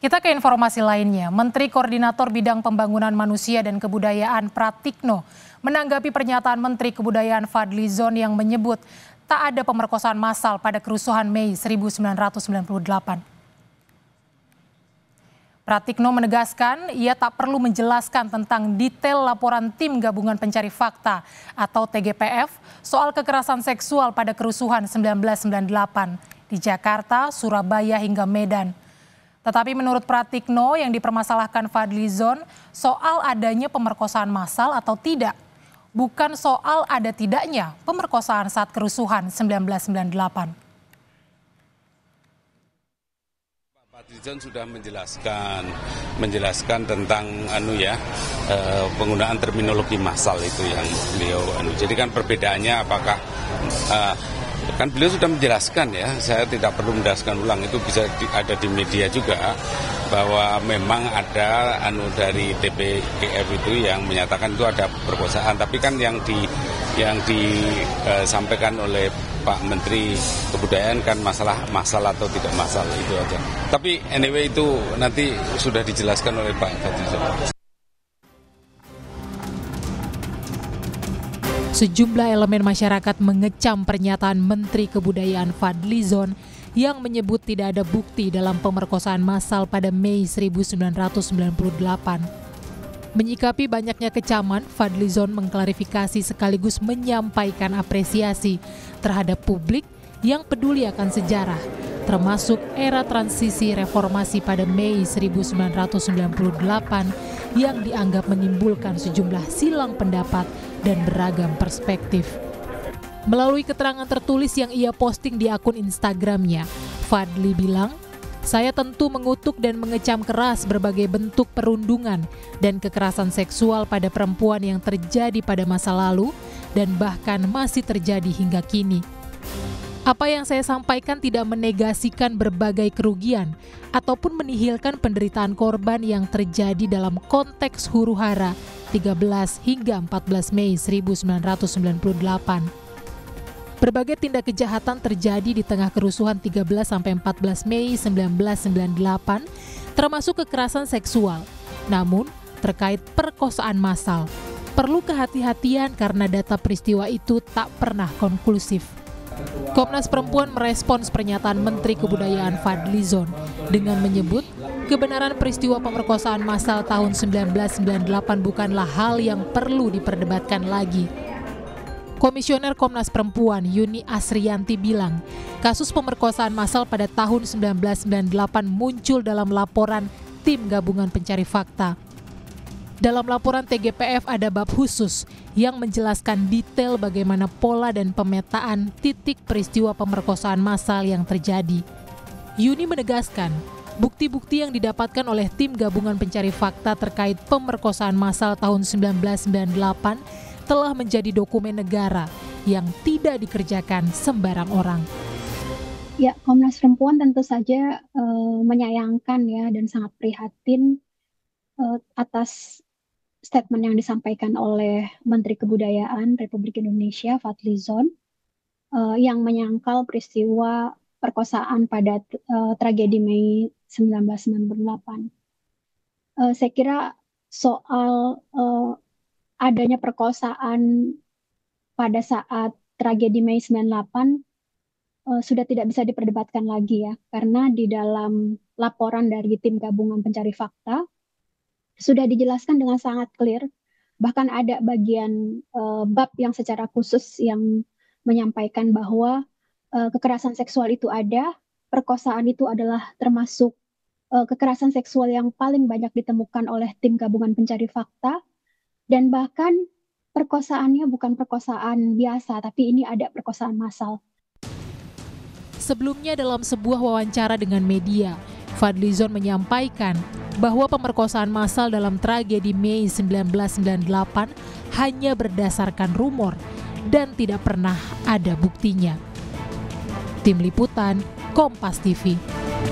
Kita ke informasi lainnya. Menteri Koordinator Bidang Pembangunan Manusia dan Kebudayaan Pratikno menanggapi pernyataan Menteri Kebudayaan Fadly Zon yang menyebut tak ada pemerkosaan massal pada kerusuhan Mei 1998. Pratikno menegaskan ia tak perlu menjelaskan tentang detail laporan Tim Gabungan Pencari Fakta atau TGPF soal kekerasan seksual pada kerusuhan 1998 di Jakarta, Surabaya hingga Medan. Tetapi menurut Pratikno yang dipermasalahkan Fadly Zon soal adanya pemerkosaan massal atau tidak, bukan soal ada tidaknya pemerkosaan saat kerusuhan 1998. Fadly Zon sudah menjelaskan tentang penggunaan terminologi massal itu yang beliau Jadi kan perbedaannya apakah kan beliau sudah menjelaskan ya, saya tidak perlu menjelaskan ulang, itu bisa ada di media juga bahwa memang ada dari TPGF itu yang menyatakan itu ada perkosaan, tapi kan yang disampaikan oleh Pak Menteri Kebudayaan kan masalah massal atau tidak massal itu aja. Tapi anyway itu nanti sudah dijelaskan oleh Pak Fadly Zon. Sejumlah elemen masyarakat mengecam pernyataan Menteri Kebudayaan Fadly Zon yang menyebut tidak ada bukti dalam pemerkosaan massal pada Mei 1998. Menyikapi banyaknya kecaman, Fadly Zon mengklarifikasi sekaligus menyampaikan apresiasi terhadap publik yang peduli akan sejarah, termasuk era transisi reformasi pada Mei 1998 yang dianggap menimbulkan sejumlah silang pendapat dan beragam perspektif. Melalui keterangan tertulis yang ia posting di akun Instagramnya, Fadly bilang, "Saya tentu mengutuk dan mengecam keras berbagai bentuk perundungan dan kekerasan seksual pada perempuan yang terjadi pada masa lalu dan bahkan masih terjadi hingga kini. Apa yang saya sampaikan tidak menegasikan berbagai kerugian ataupun menihilkan penderitaan korban yang terjadi dalam konteks huru-hara 13 hingga 14 Mei 1998. Berbagai tindak kejahatan terjadi di tengah kerusuhan 13-14 Mei 1998, termasuk kekerasan seksual. Namun, terkait perkosaan massal, perlu kehati-hatian karena data peristiwa itu tak pernah konklusif." Komnas Perempuan merespons pernyataan Menteri Kebudayaan Fadly Zon dengan menyebut kebenaran peristiwa pemerkosaan massal tahun 1998 bukanlah hal yang perlu diperdebatkan lagi. Komisioner Komnas Perempuan Yuni Asrianti bilang, kasus pemerkosaan massal pada tahun 1998 muncul dalam laporan Tim Gabungan Pencari Fakta. Dalam laporan TGPF ada bab khusus yang menjelaskan detail bagaimana pola dan pemetaan titik peristiwa pemerkosaan massal yang terjadi. Yuni menegaskan, bukti-bukti yang didapatkan oleh Tim Gabungan Pencari Fakta terkait pemerkosaan massal tahun 1998 telah menjadi dokumen negara yang tidak dikerjakan sembarang orang. Ya, Komnas Perempuan tentu saja menyayangkan ya dan sangat prihatin atas statement yang disampaikan oleh Menteri Kebudayaan Republik Indonesia Fadly Zon yang menyangkal peristiwa perkosaan pada tragedi Mei 1998. Saya kira soal adanya perkosaan pada saat tragedi Mei 98 sudah tidak bisa diperdebatkan lagi ya, karena di dalam laporan dari Tim Gabungan Pencari Fakta sudah dijelaskan dengan sangat clear, bahkan ada bagian bab yang secara khusus yang menyampaikan bahwa kekerasan seksual itu ada, perkosaan itu adalah termasuk kekerasan seksual yang paling banyak ditemukan oleh Tim Gabungan Pencari Fakta, dan bahkan perkosaannya bukan perkosaan biasa, tapi ini ada perkosaan massal. Sebelumnya dalam sebuah wawancara dengan media, Fadly Zon menyampaikan bahwa pemerkosaan massal dalam tragedi Mei 1998 hanya berdasarkan rumor dan tidak pernah ada buktinya. Tim Liputan, Kompas TV.